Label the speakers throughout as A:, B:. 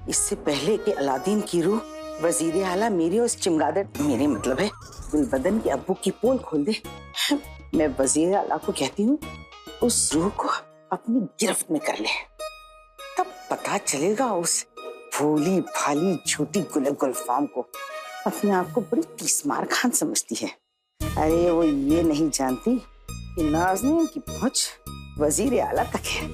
A: इससे पहले कि अलादीन की रूह वजीर आला मेरी और इस चिमगादड़, मेरे मतलब है गुलबदन के अब्बू की पोल खोल दे, मैं वजीर आला को कहती हूँ उस रूह को अपनी गिरफ्त में कर ले। तब पता चलेगा उस भोली भाली झूठी गुलफाम को अपने आप को बड़ी तीसमार खान समझती है। अरे वो ये नहीं जानती कि नाज़नीन की पहुंच वजीर आला तक है।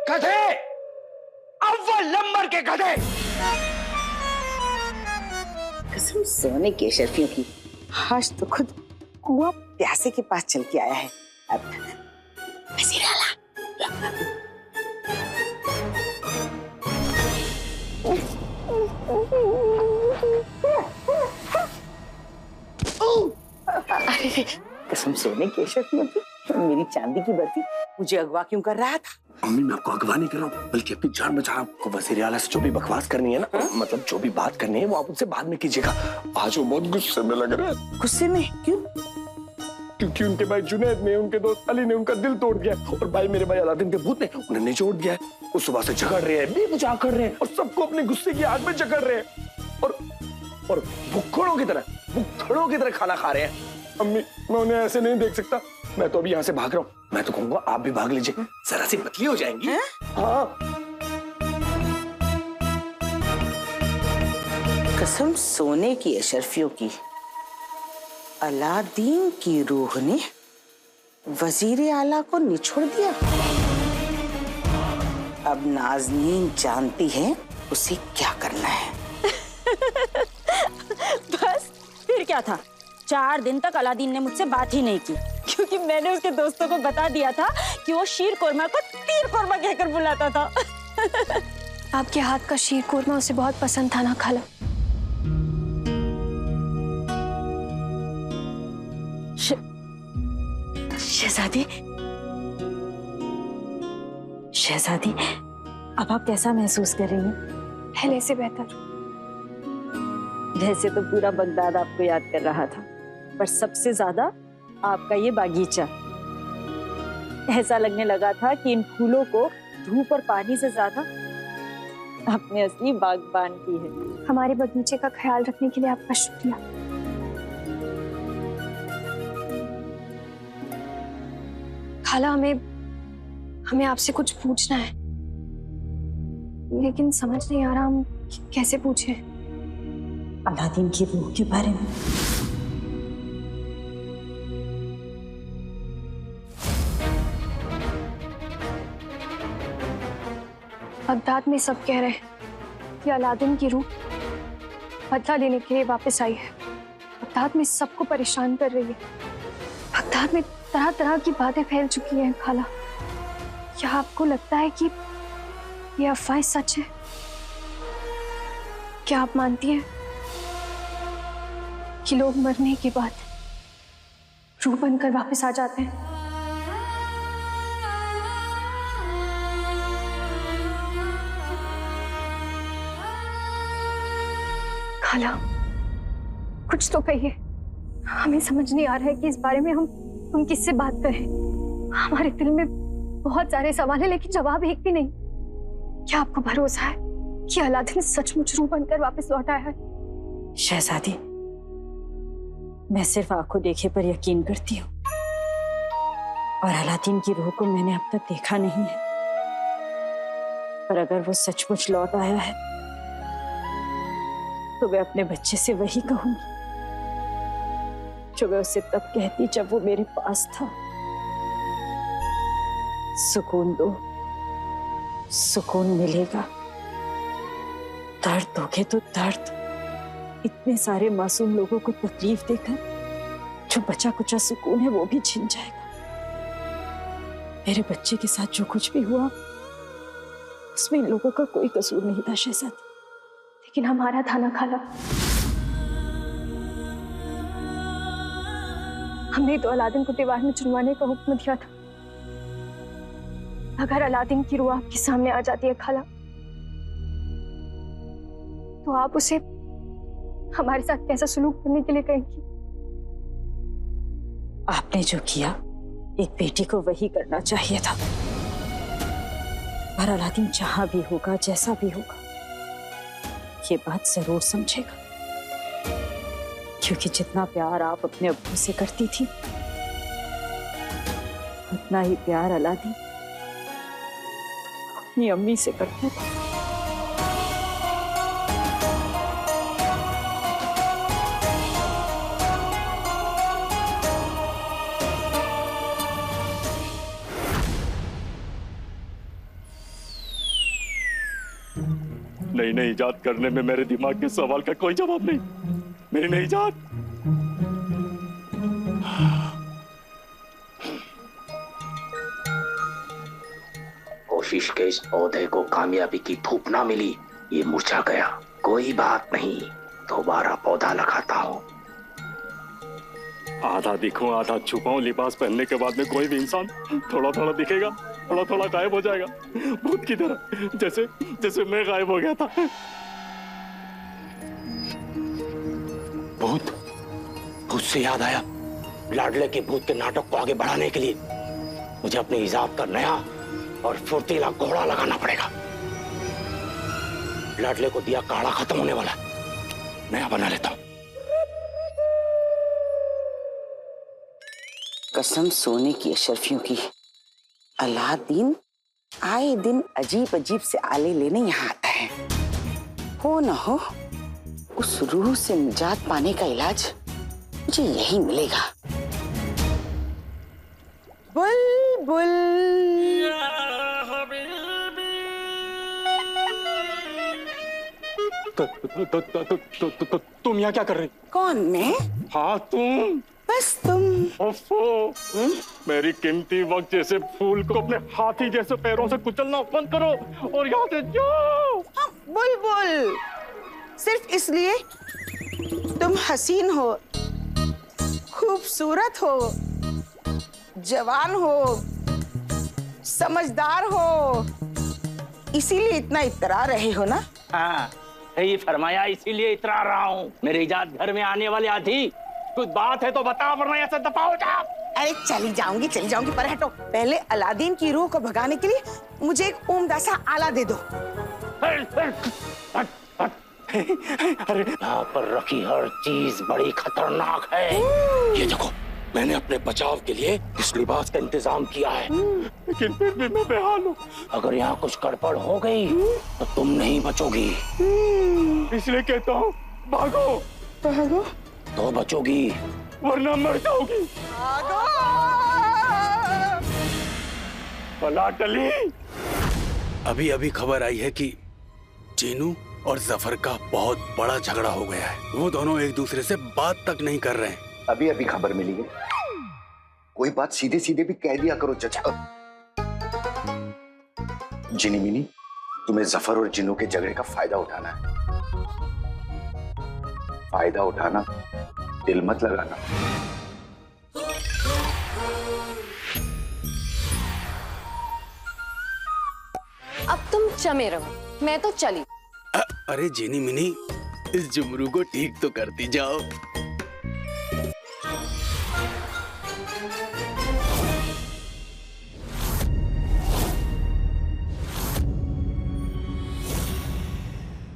B: गधे, अव्वल नंबर के गधे।
A: कसम सोने के शर्फियों की, आज तो खुद कुआं प्यासे के पास चल के आया है। अब वज़ीर आला कसम सोने के शर्फियों की, मेरी चांदी की बर्फी मुझे अगवा क्यों कर रहा था?
B: अम्मी मैं आपको अगवा नहीं कर रहा हूँ, बल्कि अपनी जान बचा रहा हूँ। आपको वज़ीर आला से जो भी बकवास करनी है ना, मतलब जो भी बात करनी है वो आप उनसे बाद में कीजिएगा। आज वो बहुत गुस्से में लग रहे हैं।
A: गुस्से में क्यों?
B: क्योंकि उनके भाई जुनैद ने, उनके दोस्त अली ने उनका दिल तोड़ दिया और भाई मेरे भाई अलादीन के भूत ने उन्हें निचोड़ दिया है। वो सुबह से झगड़ रहे हैं, बेवजह कर रहे हैं और सबको अपने गुस्से की आग में जकड़ रहे हैं और भुक्खड़ों की तरह खाना खा रहे हैं। अम्मी मैं उन्हें ऐसे नहीं देख सकता, मैं तो अभी यहाँ से भाग रहा हूँ। मैं तो कहूँगा आप भी भाग लीजिए, जरा सी पतली हो जाएंगी। हाँ।
A: कसम सोने की अशरफियों की, अलादीन की रूह ने वजीर आला को निछोड़ दिया। अब नाज़नीन जानती है उसे क्या करना है।
C: बस फिर क्या था, 4 दिन तक अलादीन ने मुझसे बात ही नहीं की, क्योंकि मैंने उसके दोस्तों को बता दिया था कि वो शीर कोरमा को तीर कोरमा कहकर बुलाता था।
D: आपके हाथ का शीर कोरमा उसे बहुत पसंद था ना खाला?
C: शहजादी, शहजादी, अब आप कैसा महसूस कर रही हैं?
D: पहले से बेहतर।
C: वैसे तो पूरा बगदाद आपको याद कर रहा था, पर सबसे ज्यादा आपका ये बागीचा। ऐसा लगने लगा था कि इन फूलों को धूप और पानी से ज्यादा अपने असली बागबान की है।
D: हमारे बगीचे का ख्याल रखने के लिए आपका शुक्रिया। खाला, हमें आपसे कुछ पूछना है, लेकिन समझ नहीं आ रहा हम कैसे पूछें।
C: अलादीन की रूह के बारे में।
D: बगदाद में सब कह रहे हैं कि अलादीन की रूह बदला लेने के लिए वापस आई है। बगदाद में सबको परेशान कर रही है। बगदाद में तरह तरह की बातें फैल चुकी हैं खाला। क्या आपको लगता है कि ये अफवाह सच है? क्या आप मानती हैं कि लोग मरने के बाद रूह बनकर वापस आ जाते हैं? खाला, कुछ तो कहिए। हमें समझ नहीं आ रहा है कि इस बारे में हम किससे बात करें। हमारे दिल में बहुत सारे सवाल हैं, लेकिन जवाब एक भी नहीं। क्या आपको भरोसा है कि अलादीन सचमुच रूह बनकर वापस लौट आया है?
C: शहजादी, मैं सिर्फ आंखों देखे पर यकीन करती हूँ, और अलादीन की रूह को मैंने अब तक देखा नहीं है। पर अगर वो सचमुच लौट आया है तो मैं अपने बच्चे से वही कहूंगी जो मैं उससे तब कहती जब वो मेरे पास था। सुकून दो, सुकून मिलेगा। दर्द दोगे तो दर्द। इतने सारे मासूम लोगों को तकलीफ देकर जो बचा कुचा सुकून है वो भी छिन जाएगा। मेरे बच्चे के साथ जो कुछ भी हुआ उसमें इन लोगों का कोई कसूर नहीं था शहजादी।
D: लेकिन हमारा था ना खाला। हमने तो अलादीन को दीवार में चुनवाने का हुक्म दिया था। अगर अलादीन की रूह आपके सामने आ जाती है खाला, तो आप उसे हमारे साथ कैसा सलूक करने के लिए कहेंगी?
C: आपने जो किया एक बेटी को वही करना चाहिए था। पर अलादीन जहां भी होगा, जैसा भी होगा, ये बात जरूर समझेगा, क्योंकि जितना प्यार आप अपने अब्बू से करती थी, उतना ही प्यार अलादीन अपनी अम्मी से करता था।
B: नई नई इजाद करने में मेरे दिमाग के सवाल का कोई जवाब नहीं। मेरी नई इजाद
E: कोशिश के इस पौधे को कामयाबी की धूप ना मिली, ये मुरझा गया। कोई बात नहीं, दोबारा पौधा लगाता हूँ।
B: आधा दिखूं आधा छुपाऊं, लिबास पहनने के बाद में कोई भी इंसान थोड़ा थोड़ा दिखेगा, थोड़ा थोड़ा गायब हो जाएगा, भूत की तरह, जैसे जैसे मैं गायब हो गया था।
E: भूत भूत से याद आया, लाडले के भूत के नाटक को आगे बढ़ाने के लिए मुझे अपने इजाद का नया और फुर्तीला घोड़ा लगाना पड़ेगा। लाडले को दिया काढ़ा खत्म होने वाला, नया बना लेता हूं।
A: कसम सोने की अशरफियों की, अलादीन आए दिन अजीब अजीब से आले लेने यहाँ आता है। हो न हो उस रूह से निजात पाने का इलाज मुझे यही मिलेगा। बुलबुल
B: तुम यहाँ क्या कर रही?
A: कौन मैं?
B: हाँ तुम।
A: बस तुम।
B: ओफो, मेरी कीमती वक्त जैसे फूल को अपने हाथी जैसे पैरों से कुचलना बंद करो और यहाँ से जाओ।
A: बुलबुल, सिर्फ इसलिए तुम हसीन हो, खूबसूरत हो, जवान हो, समझदार हो, इसीलिए इतना इतरा रहे हो ना?
E: हाँ, सही फरमाया, इसीलिए इतरा रहा हूँ। मेरे इजाद घर में आने वाले आधी, कुछ बात है तो बता, वरना ऐसे दफा हो जा।
A: अरे चली जाऊंगी पर हटो। पहले अलादीन की रूह को भगाने के लिए मुझे एक उम्दा सा आला दे दो।
E: अरे यहाँ पर रखी हर चीज बड़ी खतरनाक है। ये देखो, मैंने अपने बचाव के लिए इस लिबास का इंतजाम किया है,
B: लेकिन फिर भी मैं बेहाल हूँ।
E: अगर यहाँ कुछ गड़बड़ हो गई तो तुम नहीं बचोगी।
B: इसलिए कहता हूँ भागो।
A: भागो
E: तो बचोगी,
B: वरना मर जाओगी।
A: भागो।
B: पलाटली,
F: अभी अभी खबर आई है कि चीनू और जफर का बहुत बड़ा झगड़ा हो गया है। वो दोनों एक दूसरे से बात तक नहीं कर रहे हैं।
G: अभी अभी खबर मिली है। कोई बात सीधे सीधे भी कह दिया करो चचा। जिनी मिनी, तुम्हें जफर और जिन्नू के झगड़े का फायदा उठाना है। फायदा उठाना, दिल मत लगाना।
H: अब तुम जमे रहो, मैं तो चली।
F: अरे जिनी मिनी, इस जुमरू को ठीक तो करती जाओ।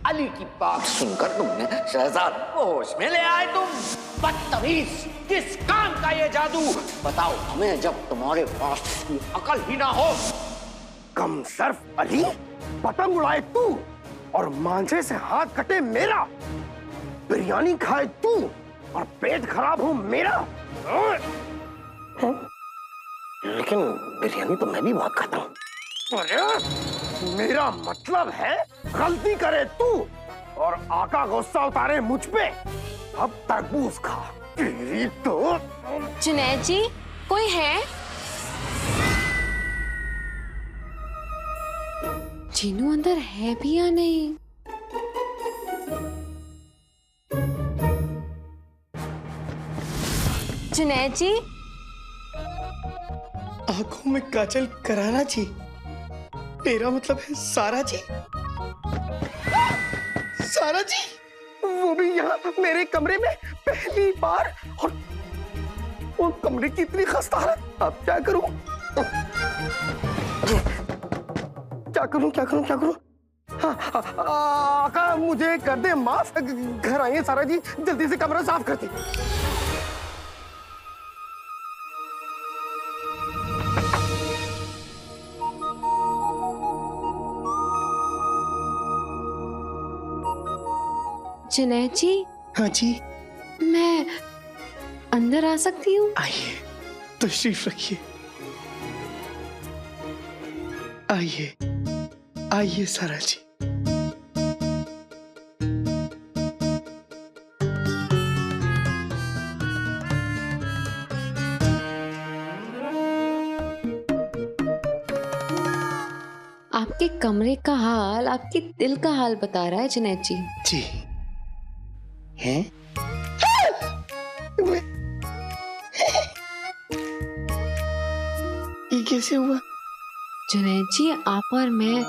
E: अली की बात सुनकर तुमने शहजाद को होश में ले आए। तुम बदतमीज, किस काम का ये जादू? बताओ हमें, जब तुम्हारे पास की अकल ही ना हो।
B: कम सर्फ अली, पतंग उड़ाए तू और मांझे से हाथ कटे मेरा, बिरयानी खाए तू और पेट खराब हो मेरा।
E: लेकिन बिरयानी तो मैं भी बहुत खाता हूँ।
B: मेरा मतलब है, गलती करे तू और आका गुस्सा उतारे मुझ पे। अब तरबूज खा। तेरी तो।
H: जुनैद जी, कोई है? जीनू अंदर है भी या नहीं? जुनैद जी,
I: आंखों में काजल करारा जी, मेरा मतलब है सारा जी। सारा जी,
B: वो भी यहाँ मेरे कमरे में पहली बार, और वो कमरे की इतनी खस्ता हालत। अब क्या करूं? क्या करूं? हाँ, आका मुझे कर दे माफ, घर आइए सारा जी, जल्दी से कमरा साफ करते।
H: जुनैद जी,
I: हाँ जी,
H: मैं अंदर आ सकती हूँ?
I: आइए, तशरीफ रखिए। आइए सारा जी।
H: आपके कमरे का हाल आपके दिल का हाल बता रहा है जुनैद जी।
I: जी हैं? ये कैसे हुआ?
H: जुनैद जी, आप और मैं,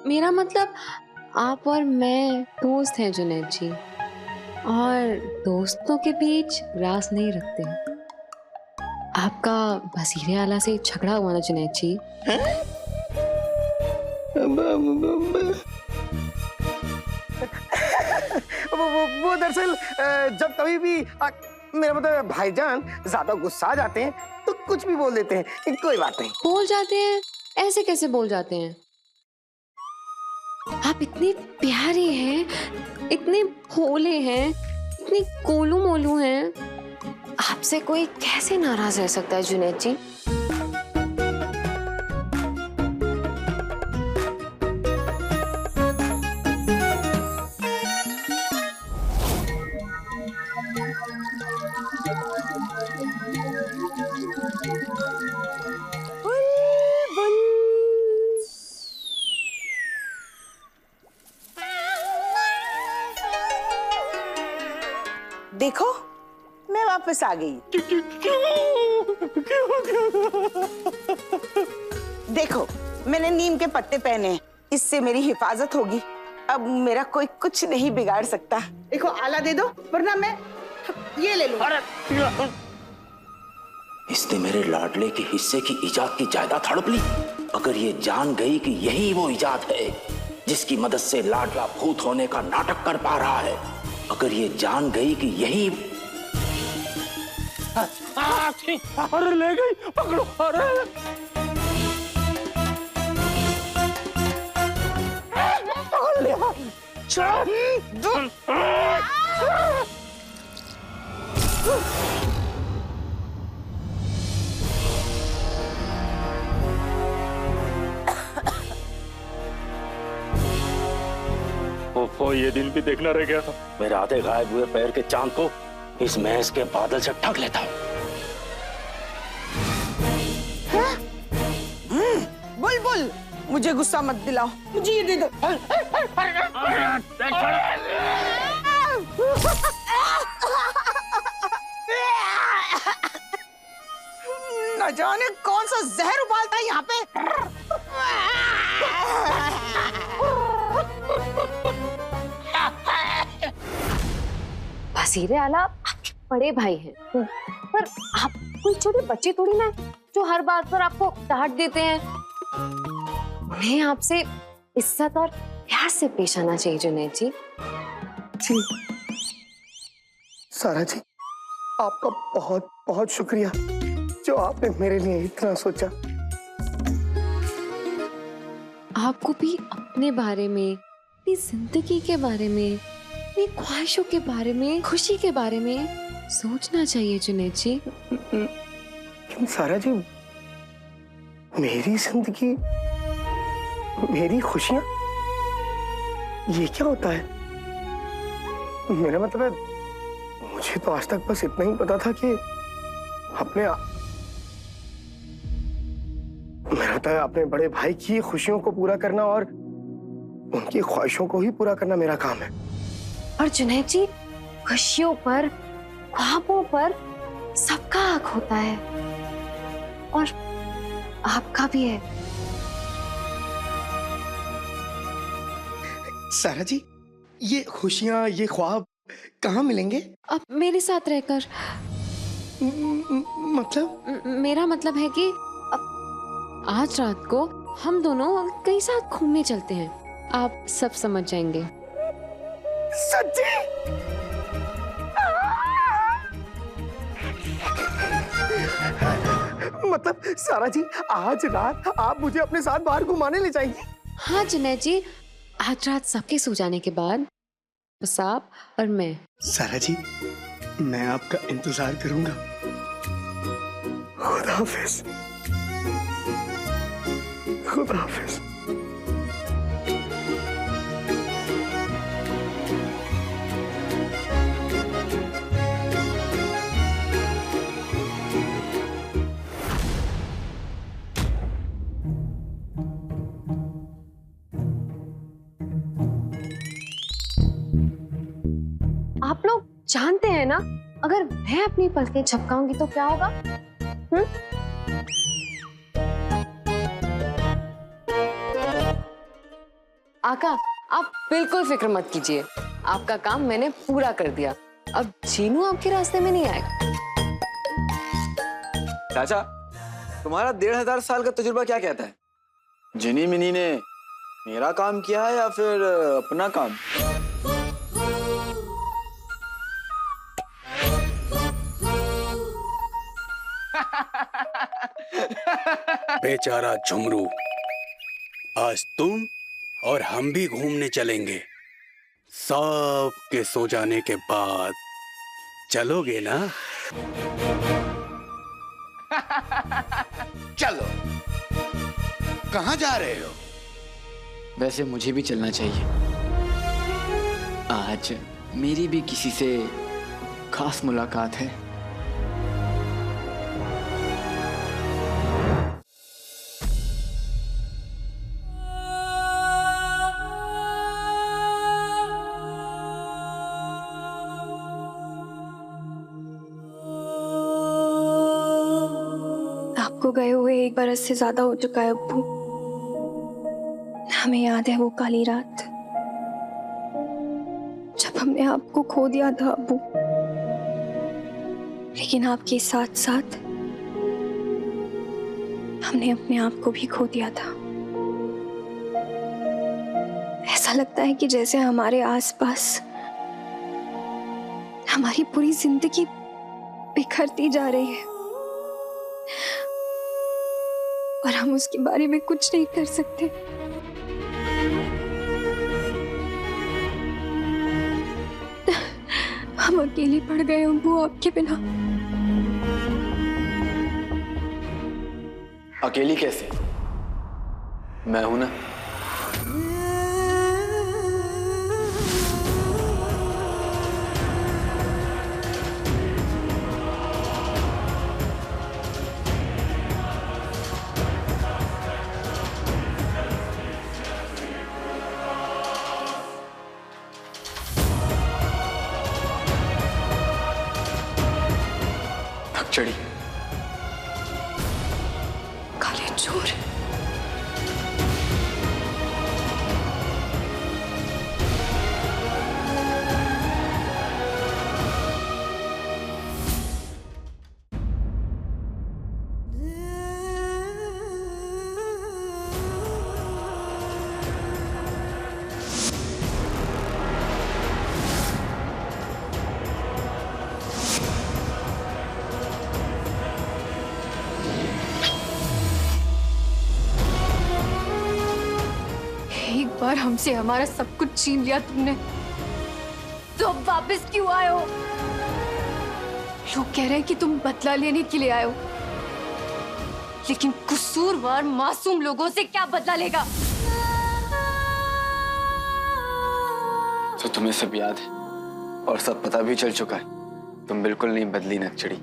H: मेरा मतलब आप और मैं दोस्त हैं जुनैद जी, और दोस्तों के बीच राज नहीं रखते। आपका वजीर आला से झगड़ा हुआ ना जुनैद जी?
B: वो दरअसल जब कभी भी मेरा मतलब भाईजान ज्यादा गुस्सा आ जाते हैं तो कुछ भी बोल देते हैं, कोई बात नहीं।
H: बोल जाते हैं? ऐसे कैसे बोल जाते हैं? आप इतने प्यारे हैं, इतने भोले हैं, इतने गोलू मोलू हैं, आपसे कोई कैसे नाराज रह सकता है जुनैद जी?
A: देखो मैं वापस आ गई। देखो मैंने नीम के पत्ते पहने हैं, इससे मेरी हिफाजत होगी। अब मेरा कोई कुछ नहीं बिगाड़ सकता। देखो आला दे दो वरना मैं ये ले लूं।
J: इसने मेरे लाडले के हिस्से की इजाद की जायदाद हड़प ली। अगर ये जान गई कि यही वो इजाद है जिसकी मदद से लाडला भूत होने का नाटक कर पा रहा है, अगर ये जान गई कि यही
B: अरे ले गई, पकड़ो। अरे पकड़ लिया।
F: ओफो, ये दिन भी देखना रह गया था।
J: मेरे आधे गायब हुए पैर के चांद को इस महज के बादल से ढक लेता हूँ।
A: बुलबुल मुझे गुस्सा मत दिलाओ, मुझे ये दे दो। न जाने कौन सा जहर उबालता है यहाँ पे।
H: वजीर आला आपके बड़े भाई हैं, पर आप कोई छोटे बच्चे थोड़ी ना जो हर बात पर आपको डांट देते हैं। उन्हें आपसे इज्जत और प्यार से पेश आना चाहिए जुनैद जी।
B: जी सारा जी, आपका बहुत बहुत शुक्रिया जो आपने मेरे लिए इतना सोचा।
H: आपको भी अपने बारे में, अपनी जिंदगी के बारे में, अपनी ख्वाहिशों के बारे में, खुशी के बारे में सोचना चाहिए जुनैद जी।
B: लेकिन सारा जी, मेरी जिंदगी, मेरी खुशियां, ये क्या होता है? मेरा मतलब है, मुझे तो आज तक बस इतना ही पता था कि अपने बड़े भाई की खुशियों को पूरा करना और उनकी ख्वाहिशों को ही पूरा करना मेरा काम है।
H: और जुनैद जी, खुशियों पर, ख्वाबों पर सबका हक होता है, और आपका भी है।
I: सारा जी, ये खुशियाँ, ये ख्वाब कहाँ मिलेंगे?
H: अब मेरे साथ रहकर।
I: मतलब?
H: मेरा मतलब है कि अब आज रात को हम दोनों कहीं साथ घूमने चलते हैं। आप सब समझ जाएंगे।
I: सच्ची? मतलब सारा जी, आज रात आप मुझे अपने साथ बाहर घुमाने ले जाएंगी?
H: हाँ जुनैद जी, आज रात सबके सो जाने के बाद बस आप और मैं।
I: सारा जी, मैं आपका इंतजार करूंगा। खुदा हाफिज। खुदा हाफिज।
H: आप लोग जानते हैं ना, अगर मैं अपनी पलकें झपकाऊंगी तो क्या होगा? आका, आप बिल्कुल फिक्र मत कीजिए, आपका काम मैंने पूरा कर दिया। अब जीनू आपके रास्ते में नहीं आएगा।
K: चाचा, तुम्हारा 1500 साल का तजुर्बा क्या कहता है? जिनी मिनी ने मेरा काम किया है या फिर अपना काम?
F: बेचारा झुमरू, आज तुम और हम भी घूमने चलेंगे। सब के सो जाने के बाद चलोगे ना?
E: चलो। कहाँ जा रहे हो?
K: वैसे मुझे भी चलना चाहिए। आज मेरी भी किसी से खास मुलाकात है।
D: आपको गए हुए 1 बरस से ज्यादा हो चुका है अब्बू। हमें याद है वो काली रात जब हमने आपको खो दिया था अब्बू, लेकिन आपके साथ साथ हमने अपने आप को भी खो दिया था। ऐसा लगता है कि जैसे हमारे आसपास हमारी पूरी जिंदगी बिखरती जा रही है और हम उसके बारे में कुछ नहीं कर सकते। हम अकेले पड़ गए अब्बू आपके बिना।
K: अकेली कैसे? मैं हूं ना। चढ़ी
D: काले चोर। एक बार हमसे हमारा सब कुछ छीन लिया तुमने, तो अब वापस क्यों आए हो? लोग कह रहे हैं कि तुम बदला लेने के लिए आए हो, लेकिन कसूरवार मासूम लोगों से क्या बदला लेगा?
K: तो तुम्हें सब याद है और सब पता भी चल चुका है। तुम बिल्कुल नहीं बदली नक्चड़ी।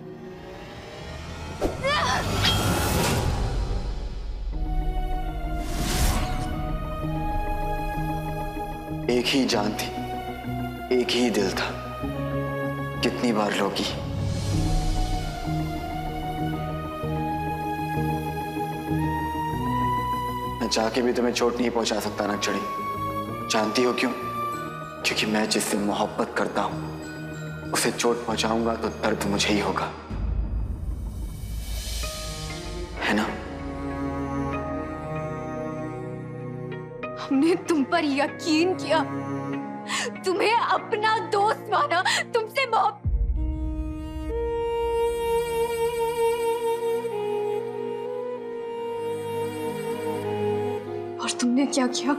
K: एक ही जान थी, एक ही दिल था। कितनी बार रोकी। मैं चाह के भी तुम्हें चोट नहीं पहुंचा सकता नक्चड़ी। जानती हो क्यों? क्योंकि मैं जिससे मोहब्बत करता हूं उसे चोट पहुंचाऊंगा तो दर्द मुझे ही होगा, है ना?
D: हमने तुम पर यकीन किया, तुम्हें अपना दोस्त माना, तुमसे और तुमने क्या किया?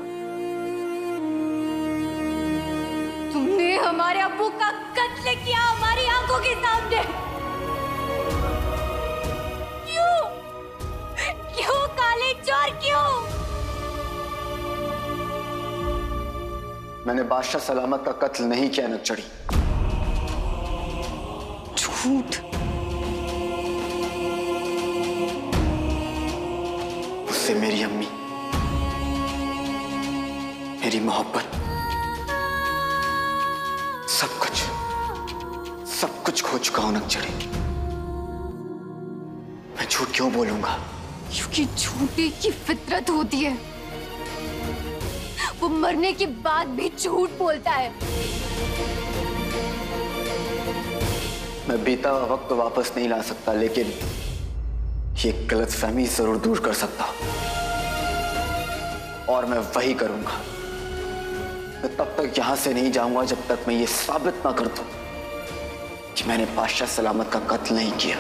D: तुमने हमारे अब्बू का कत्ल किया हमारी आंखों के सामने। क्यों? क्यों काले चोर, क्यों?
K: मैंने बादशाह सलामत का कत्ल नहीं किया नक्चड़ी।
D: झूठ।
K: उससे मेरी अम्मी, मेरी मोहब्बत, सब कुछ खो चुका हूं नक्चड़ी। मैं झूठ क्यों बोलूंगा?
D: क्योंकि झूठे की फितरत होती है, वो मरने के बाद भी झूठ बोलता है।
K: मैं बीता हुआ वक्त तो वापस नहीं ला सकता, लेकिन ये गलतफहमी जरूर दूर कर सकता हूं, और मैं वही करूंगा। मैं तब तक यहां से नहीं जाऊंगा जब तक मैं ये साबित ना कर दूं कि मैंने बादशाह सलामत का कत्ल नहीं किया।